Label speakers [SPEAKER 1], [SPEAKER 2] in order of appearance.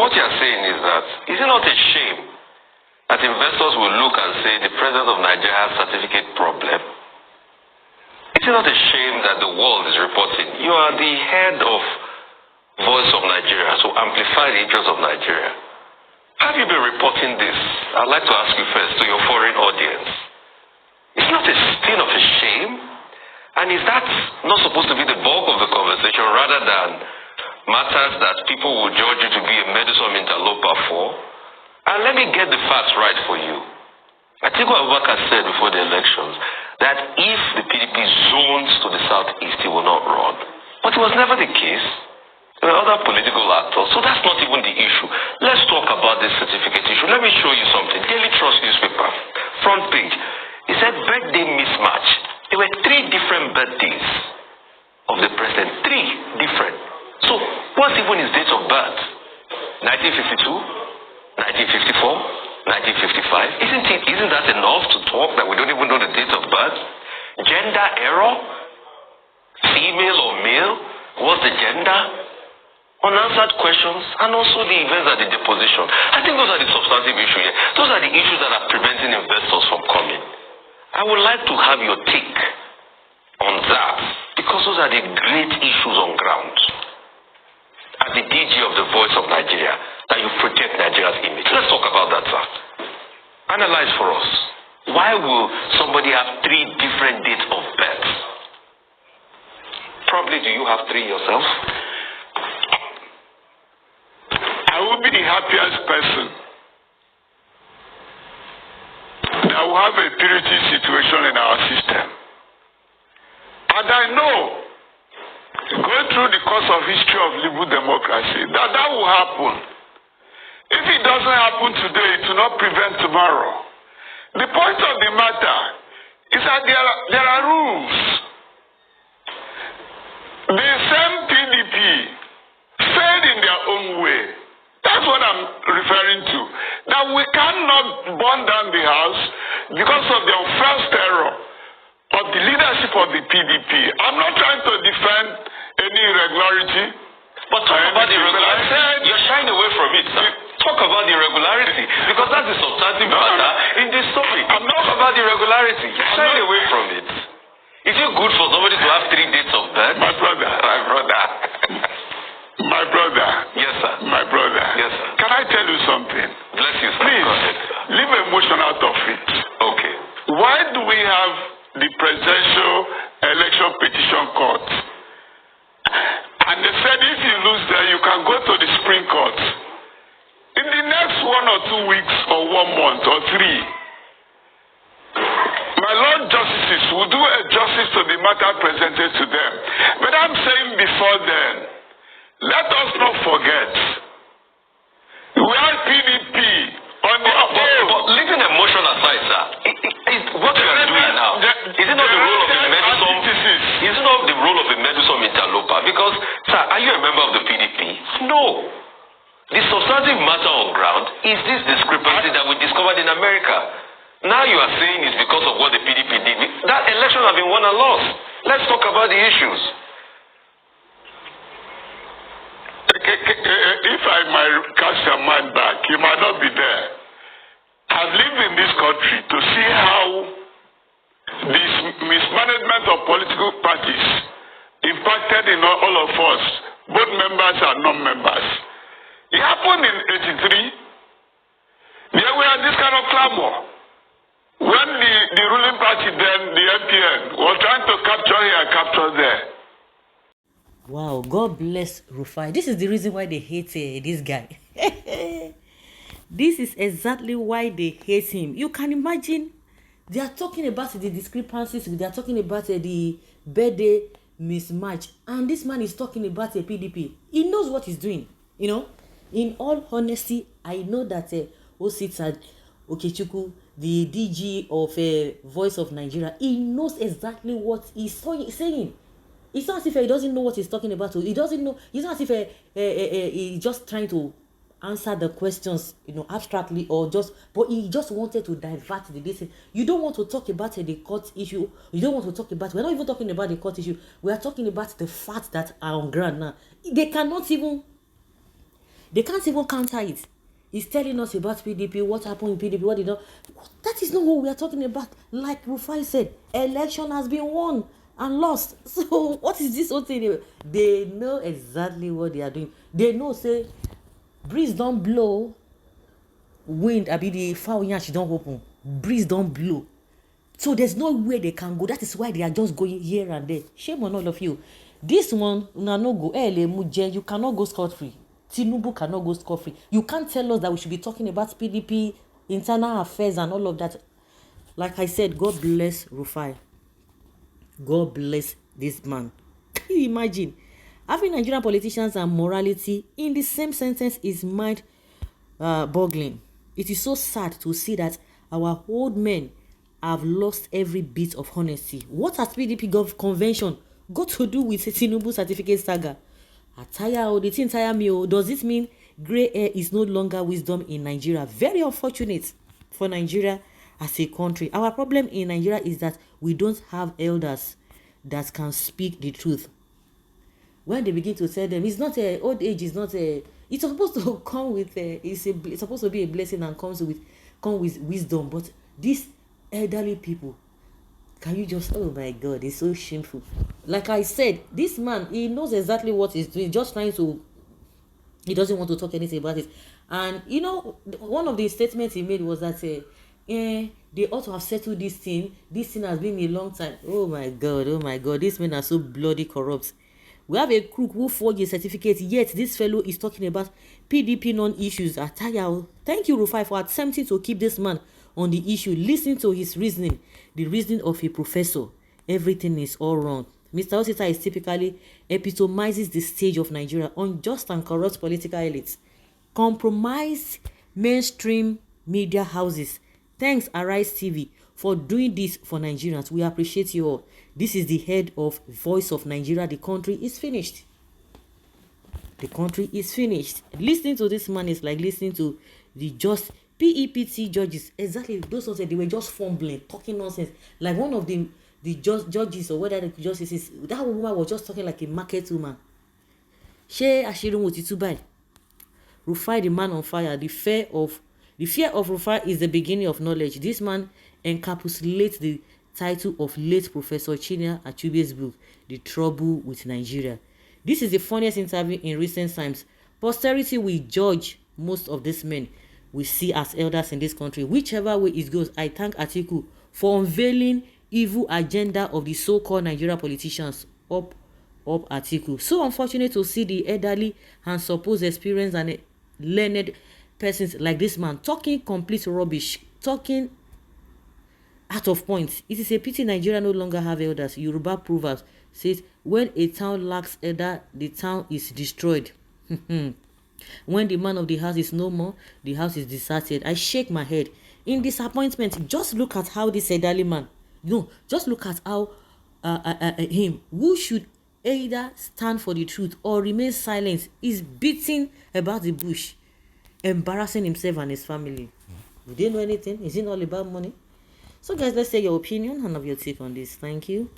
[SPEAKER 1] what you are saying is that, is it not a shame that investors will look and say the president of Nigeria has certificate problem? Is it not a shame that the world is reporting? You are the head of Voice of Nigeria, so amplify the interests of Nigeria. Have you been reporting this? I'd like to ask you first to your foreign audience. It's not a thing of a shame? And is that not supposed to be the bulk of the conversation rather than matters that people will judge you to be a meddlesome interloper for? And let me get the facts right for you. Atiku Abubakar said before the elections that if the PDP zones to the southeast, he will not run. But it was never the case. There were other political actors, so that's not even the issue. Let's talk about this certificate issue. Let me show you something. Daily Trust newspaper, front page. It said birthday mismatch. There were 3 different birthdays of the president. 3 different. So, what's even his date of birth? 1952? 1954? 1955? Isn't that enough to talk that we don't even know the date of birth? Gender error? Female or male? What's the gender? Unanswered questions, and also the events at the deposition. I think those are the substantive issues here. Those are the issues that are preventing investors from coming. I would like to have your take on that, because those are the great issues on ground. As the DG of the Voice of Nigeria, that you protect Nigeria's image. Let's talk about that, sir. Analyze for us. Why will somebody have 3 different dates of birth? Probably do you have 3 yourself?
[SPEAKER 2] I will be the happiest person that will have a purity situation in our system. And I know, going through the course of history of liberal democracy, that will happen. If it doesn't happen today, it will not prevent tomorrow. The point of the matter is that there are rules. The same PDP failed in their own way. That's what I'm referring to. That we cannot burn down the house because of the first error of the leadership of the PDP. I'm not trying to defend any irregularity.
[SPEAKER 1] But talk about the irregularity. You're shying away from it, sir. Talk about the irregularity, because that's the substantive matter in this story. I'm not about the irregularity. You're shying away from it. Is it good for somebody to have 3 dates of birth?
[SPEAKER 2] My brother. My brother.
[SPEAKER 1] Yes, sir.
[SPEAKER 2] My brother.
[SPEAKER 1] Yes, sir.
[SPEAKER 2] Can I tell you something?
[SPEAKER 1] Bless you, sir.
[SPEAKER 2] Please,
[SPEAKER 1] go ahead, sir.
[SPEAKER 2] Leave emotion out of it.
[SPEAKER 1] Okay.
[SPEAKER 2] Why do we have the presidential election petition court? And they said if you lose there, you can go to the Supreme Court. In the next 1 or 2 weeks or 1 month or 3, my Lord Justices will do a justice to the matter presented to them. But I'm saying before then, let us not forget, we are PDP on the
[SPEAKER 1] but leaving emotion aside, sir, what you are doing now, is it not the role of a meddlesome? Is it not the role of a meddlesome interloper? Because, sir, are you a member of the PDP? No. The substantive matter on ground is this discrepancy that we discovered in America. Now you are saying it's because of what the PDP did. That election has been won and lost. Let's talk about the issues.
[SPEAKER 2] If I might cast your mind back, you might not be there. I've lived in this country to see how this mismanagement of political parties impacted in all of us, both members and non-members. It happened in 83. There were this kind of clamor. When the ruling party then, the MPN, was trying to capture here and capture there.
[SPEAKER 3] Wow, God bless Rufai. This is the reason why they hate this guy. This is exactly why they hate him. You can imagine, they are talking about the discrepancies, they are talking about the birthday mismatch, and this man is talking about a PDP. He knows what he's doing, you know. In all honesty, I know that Osita Okechukwu, the DG of Voice of Nigeria, he knows exactly what he's saying. It's not as if he doesn't know what he's talking about. He doesn't know. It's not as if he's just trying to answer the questions, you know, abstractly or just. But he just wanted to divert the listen. You don't want to talk about the court issue. You don't want to talk about. We're not even talking about the court issue. We are talking about the facts that are on ground now. They cannot even. They can't even counter it. He's telling us about PDP, what happened in PDP, what did not. That is not what we are talking about. Like Rufai said, election has been won and lost. So what is this whole thing? They know exactly what they are doing. They know, say, breeze don't blow, wind, I be the foul yash don't open. Breeze don't blow. So there's no way they can go. That is why they are just going here and there. Shame on all of you. This one, no go. You cannot go scot-free. Tinubu cannot go scot-free. You can't tell us that we should be talking about PDP, internal affairs and all of that. Like I said, God bless Rufai. God bless this man. Can you imagine? Having Nigerian politicians and morality in the same sentence is mind boggling. It is so sad to see that our old men have lost every bit of honesty. What has PDP convention got to do with Tinubu certificate saga? The thing tire me. Does it mean grey hair is no longer wisdom in Nigeria? Very unfortunate for Nigeria as a country. Our problem in Nigeria is that we don't have elders that can speak the truth. When they begin to tell them, it's not a old age, is not a. It's supposed to come with it's supposed to be a blessing and come with wisdom. But these elderly people, can you just, oh my God, it's so shameful. Like I said, this man, he knows exactly what he's doing, just trying to, he doesn't want to talk anything about it. And you know, one of the statements he made was that they ought to have settled this thing has been a long time. Oh my God, these men are so bloody corrupt. We have a crook who forged a certificate, yet this fellow is talking about PDP non-issues. Thank you, Rufai, for attempting to keep this man on the issue. Listen to his reasoning, the reasoning of a professor. Everything is all wrong. Mr. Osita is typically epitomizes the stage of Nigeria, unjust and corrupt political elites, compromised mainstream media houses. Thanks, Arise TV, for doing this for Nigerians. We appreciate you all. This is the head of Voice of Nigeria. The country is finished. The country is finished. Listening to this man is like listening to the just PEPT judges. Exactly, those ones, they were just fumbling, talking nonsense. Like one of the judges or whether the justices, that woman was just talking like a market woman. She Ashirun Wotitubai. Rufai, the man on fire. The fear of Rufai is the beginning of knowledge. This man encapsulates the title of late Professor Chinya Achube's book, The Trouble with Nigeria. This is the funniest interview in recent times. Posterity will judge most of these men we see as elders in this country. Whichever way it goes, I thank Atiku for unveiling evil agenda of the so-called Nigerian politicians. Up Atiku. So unfortunate to see the elderly and supposed experienced and learned persons like this man talking complete rubbish, talking out of point. It is a pity Nigeria no longer have elders. Yoruba proverbs says, when a town lacks elder, the town is destroyed. When the man of the house is no more, the house is deserted. I shake my head in disappointment. Just look at how this elderly man, just look at how him, who should either stand for the truth or remain silent, is beating about the bush, embarrassing himself and his family. Do they know anything? Is it all about money? So guys, let's say your opinion and have your take on this. Thank you.